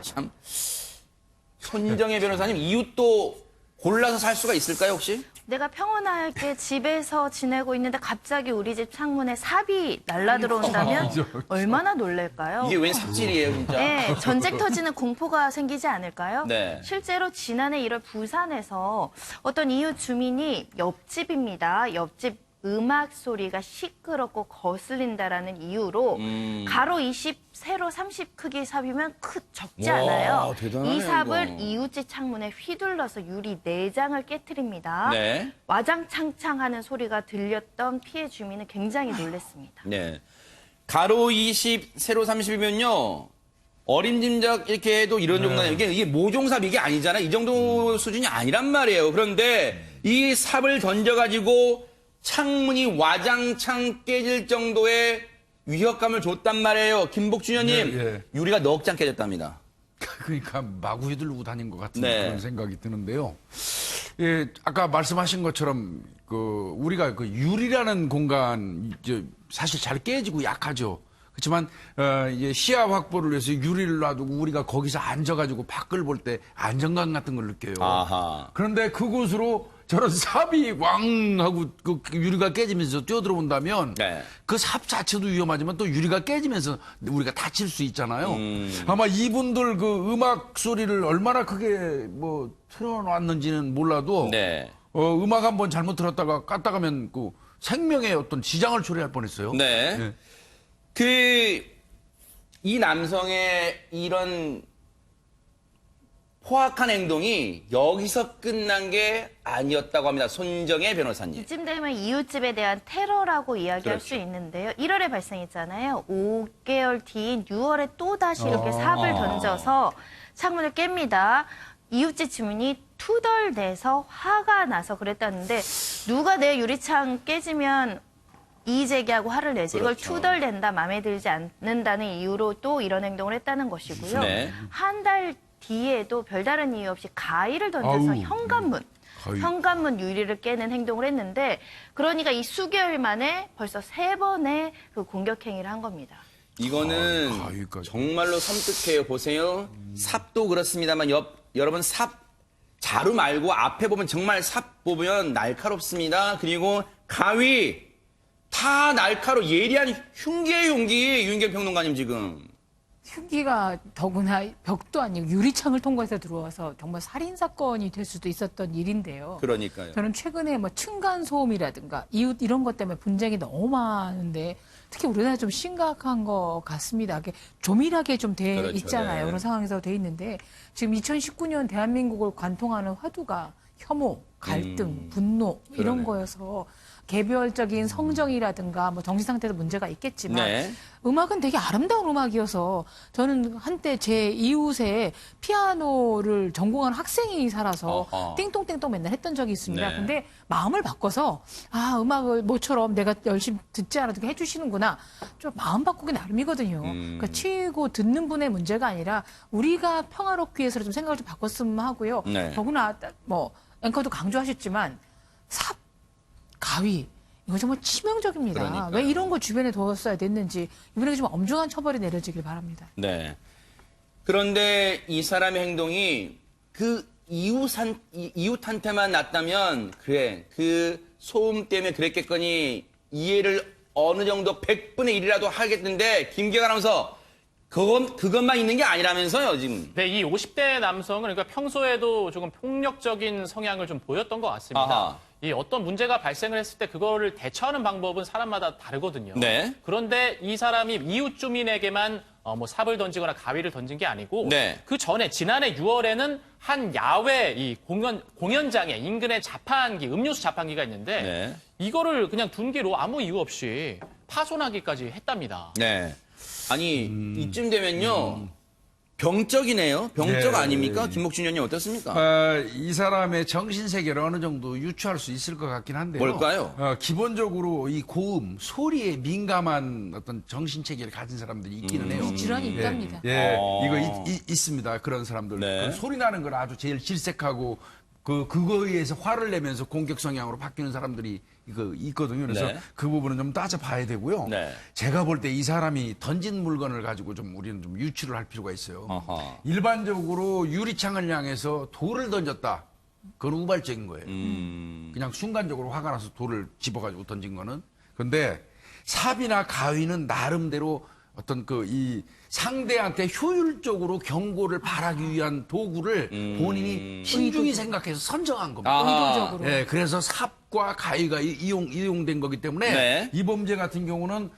참. 손정혜 변호사님, 이웃도 골라서 살 수가 있을까요, 혹시? 내가 평온하게 집에서 지내고 있는데 갑자기 우리 집 창문에 삽이 날라 들어온다면 얼마나 놀랄까요? 이게 웬 삽질이에요, 진짜? 네, 전쟁 터지는 공포가 생기지 않을까요? 네. 실제로 지난해 1월 부산에서 어떤 이웃 주민이 옆집입니다. 옆집 음악 소리가 시끄럽고 거슬린다라는 이유로 가로 20, 세로 30 크기 삽이면 적지 와, 않아요. 대단하네요, 이 삽을 이거. 이웃집 창문에 휘둘러서 유리 4장을 깨트립니다. 네. 와장창창하는 소리가 들렸던 피해 주민은 굉장히 놀랐습니다. 네. 가로 20, 세로 30이면요. 어림짐작 이렇게 해도 이런 정도는 이게 모종삽 이게 아니잖아요. 이 정도 수준이 아니란 말이에요. 그런데 이 삽을 던져가지고 창문이 와장창 깨질 정도의 위협감을 줬단 말이에요. 김복준 의원님, 네, 예. 유리가 넉 장 깨졌답니다. 그러니까 마구 휘두르고 다닌 것 같은 네. 그런 생각이 드는데요. 예, 아까 말씀하신 것처럼 우리가 유리라는 공간 이제 사실 잘 깨지고 약하죠. 그렇지만 이제 시야 확보를 위해서 유리를 놔두고 우리가 거기서 앉아가지고 밖을 볼 때 안정감 같은 걸 느껴요. 아하. 그런데 그곳으로 저런 삽이 왕 하고 그 유리가 깨지면서 뛰어들어온다면 네. 그 삽 자체도 위험하지만 또 유리가 깨지면서 우리가 다칠 수 있잖아요. 아마 이분들 그 음악 소리를 얼마나 크게 뭐 틀어놨는지는 몰라도 네. 음악 한번 잘못 들었다가 깠다가면 그 생명에 어떤 지장을 초래할 뻔했어요. 네. 네. 이 남성의 이런 포악한 행동이 여기서 끝난 게 아니었다고 합니다. 손정혜 변호사님. 이쯤 되면 이웃집에 대한 테러라고 이야기할 그렇죠. 수 있는데요. 1월에 발생했잖아요. 5개월 뒤인 6월에 또다시 이렇게 삽을 던져서 창문을 깹니다. 이웃집 주민이 투덜대서 화가 나서 그랬다는데 누가 내 유리창 깨지면 이의제기하고 화를 내지 이걸 그렇죠. 투덜댄다, 마음에 들지 않는다는 이유로 또 이런 행동을 했다는 것이고요. 네. 한 달 뒤에도 별다른 이유 없이 가위를 던져서 아우. 가위. 현관문 유리를 깨는 행동을 했는데 그러니까 이 수개월 만에 벌써 3번의 그 공격 행위를 한 겁니다. 이거는 가위까지. 정말로 섬뜩해요. 보세요. 삽도 그렇습니다만 여러분 삽 자루 말고 앞에 보면 정말 삽 보면 날카롭습니다. 그리고 가위 다 날카로 예리한 흉기의 흉기 윤경 평론가님 지금. 흉기가 더구나 벽도 아니고 유리창을 통과해서 들어와서 정말 살인 사건이 될 수도 있었던 일인데요. 그러니까요. 저는 최근에 뭐 층간 소음이라든가 이웃 이런 것 때문에 분쟁이 너무 많은데 특히 우리나라 좀 심각한 것 같습니다. 이게 조밀하게 좀 돼 그렇죠, 있잖아요. 네. 그런 상황에서 돼 있는데 지금 2019년 대한민국을 관통하는 화두가 혐오, 갈등, 분노 이런 그러네. 거여서 개별적인 성정이라든가 뭐 정신 상태도 문제가 있겠지만 네. 음악은 되게 아름다운 음악이어서 저는 한때 제 이웃에 피아노를 전공한 학생이 살아서 어허. 띵동띵동 맨날 했던 적이 있습니다. 네. 근데 마음을 바꿔서 음악을 모처럼 내가 열심히 듣지 않아도 해주시는구나. 좀 마음 바꾸기 나름이거든요. 그러니까 치고 듣는 분의 문제가 아니라 우리가 평화롭기 위해서 좀 생각을 좀 바꿨으면 하고요. 네. 더구나 뭐 앵커도 강조하셨지만 삽, 가위 이거 정말 치명적입니다. 그러니까요. 왜 이런 거 주변에 뒀어야 됐는지 이번에 좀 엄중한 처벌이 내려지길 바랍니다. 네. 그런데 이 사람의 행동이 그 이웃한테만 났다면 그래 그 소음 때문에 그랬겠거니 이해를 어느 정도 100분의 1이라도 하겠는데 김기현 아나운서 그것만 있는 게 아니라면서요 지금. 네, 이 50대 남성은 그러니까 평소에도 조금 폭력적인 성향을 좀 보였던 것 같습니다. 아하. 이 어떤 문제가 발생을 했을 때 그거를 대처하는 방법은 사람마다 다르거든요. 네. 그런데 이 사람이 이웃 주민에게만 뭐 삽을 던지거나 가위를 던진 게 아니고 네. 그 전에 지난해 6월에는 한 야외 이 공연장에 인근에 자판기, 음료수 자판기가 있는데 네. 이거를 그냥 둔 뒤로 아무 이유 없이 파손하기까지 했답니다. 네. 아니 이쯤 되면요 병적이네요. 병적 네. 아닙니까? 김목준 의원님 어떻습니까? 이 사람의 정신 세계를 어느 정도 유추할 수 있을 것 같긴 한데요. 뭘까요? 기본적으로 이 고음, 소리에 민감한 어떤 정신 체계를 가진 사람들이 있기는 해요. 질환이 있답니다. 예, 어. 이거 있습니다. 그런 사람들. 네. 그 소리 나는 걸 아주 제일 질색하고 그거에 의해서 화를 내면서 공격 성향으로 바뀌는 사람들이 있거든요. 그래서 네. 그 부분은 좀 따져봐야 되고요. 네. 제가 볼 때 이 사람이 던진 물건을 가지고 좀 우리는 좀 유추를 할 필요가 있어요. 어허. 일반적으로 유리창을 향해서 돌을 던졌다. 그건 우발적인 거예요. 그냥 순간적으로 화가 나서 돌을 집어가지고 던진 거는. 근데 삽이나 가위는 나름대로 어떤 이 상대한테 효율적으로 경고를 바라기 위한 도구를 본인이 신중히 생각해서 선정한 겁니다. 아하. 의도적으로. 예, 그래서 삽과 가위가 이용된 거기 때문에 네. 이 범죄 같은 경우는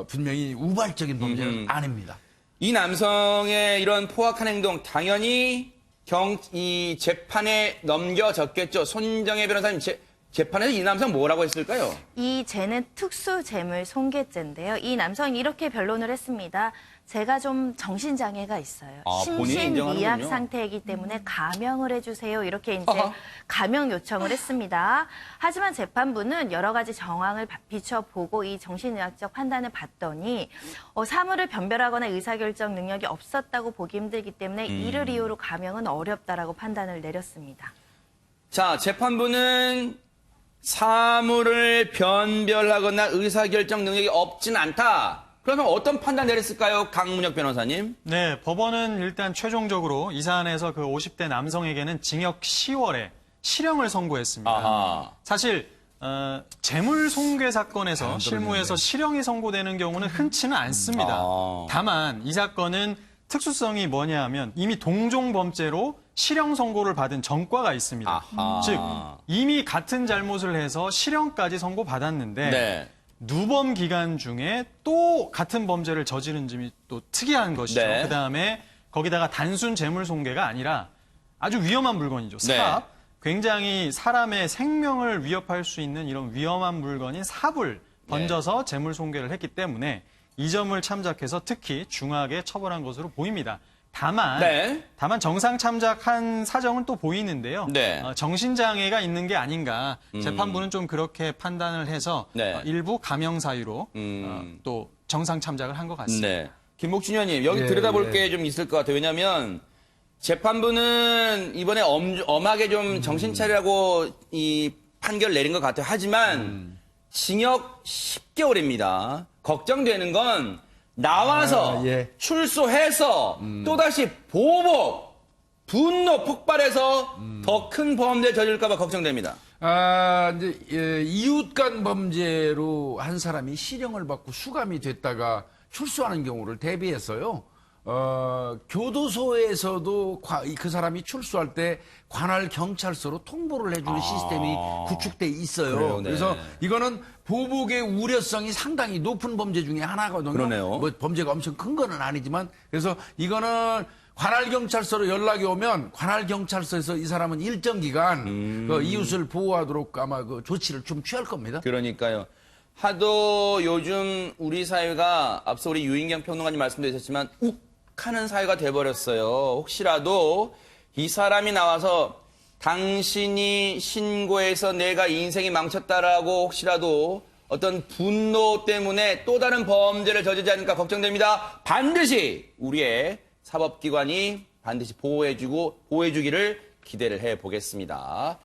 분명히 우발적인 범죄는 아닙니다. 이 남성의 이런 포악한 행동 당연히 이 재판에 넘겨졌겠죠. 손정혜 변호사님 재판에서 이 남성 뭐라고 했을까요? 이 죄는 특수재물 손괴죄인데요. 이 남성이 이렇게 변론을 했습니다. 제가 좀 정신장애가 있어요. 아, 본인이 심신미약 인정하는군요. 상태이기 때문에 감형을 해주세요. 이렇게 이제 아하. 감형 요청을 했습니다. 하지만 재판부는 여러 가지 정황을 비춰보고 이 정신의학적 판단을 봤더니 사물을 변별하거나 의사결정 능력이 없었다고 보기 힘들기 때문에 이를 이유로 감형은 어렵다라고 판단을 내렸습니다. 자, 재판부는 사물을 변별하거나 의사결정 능력이 없진 않다. 그러면 어떤 판단 내렸을까요? 강문혁 변호사님? 네, 법원은 일단 최종적으로 이 사안에서 그 50대 남성에게는 징역 10월에 실형을 선고했습니다. 아하. 사실 재물 손괴 사건에서 실무에서 실형이 선고되는 경우는 흔치는 않습니다. 아. 다만 이 사건은 특수성이 뭐냐 하면 이미 동종 범죄로 실형 선고를 받은 전과가 있습니다. 아하. 즉 이미 같은 잘못을 해서 실형까지 선고받았는데 네. 누범 기간 중에 또 같은 범죄를 저지른 점이 또 특이한 것이죠. 네. 그다음에 거기다가 단순 재물 손괴가 아니라 아주 위험한 물건이죠. 삽. 네. 굉장히 사람의 생명을 위협할 수 있는 이런 위험한 물건인 삽을 던져서 재물 손괴를 했기 때문에 이 점을 참작해서 특히 중하게 처벌한 것으로 보입니다. 다만 정상 참작한 사정은 또 보이는데요. 네. 정신장애가 있는 게 아닌가 재판부는 좀 그렇게 판단을 해서 네. 일부 감형 사유로 또 정상 참작을 한 것 같습니다. 네. 김복진 의원님, 여기 예, 들여다볼 예. 게 좀 있을 것 같아요. 왜냐하면 재판부는 이번에 엄하게 좀 정신 차리라고 이 판결 내린 것 같아요. 하지만 징역 10개월입니다. 걱정되는 건 나와서 예. 출소해서 또다시 보복, 분노 폭발해서 더 큰 범죄를 저질까봐 걱정됩니다. 이제 이웃 간 범죄로 한 사람이 실형을 받고 수감이 됐다가 출소하는 경우를 대비해서요. 교도소에서도 그 사람이 출소할 때 관할 경찰서로 통보를 해주는 시스템이 구축돼 있어요. 그래요, 네. 그래서 이거는 보복의 우려성이 상당히 높은 범죄 중에 하나거든요. 그러네요. 뭐 범죄가 엄청 큰 거는 아니지만 그래서 이거는 관할 경찰서로 연락이 오면 관할 경찰서에서 이 사람은 일정 기간 그 이웃을 보호하도록 아마 그 조치를 좀 취할 겁니다. 그러니까요. 하도 요즘 우리 사회가 앞서 우리 유인경 평론가님 말씀도 있었지만 욱하는 사회가 돼버렸어요. 혹시라도 이 사람이 나와서 당신이 신고해서 내가 인생이 망쳤다라고 혹시라도 어떤 분노 때문에 또 다른 범죄를 저지르지 않을까 걱정됩니다. 반드시 우리의 사법기관이 반드시 보호해주기를 기대를 해보겠습니다.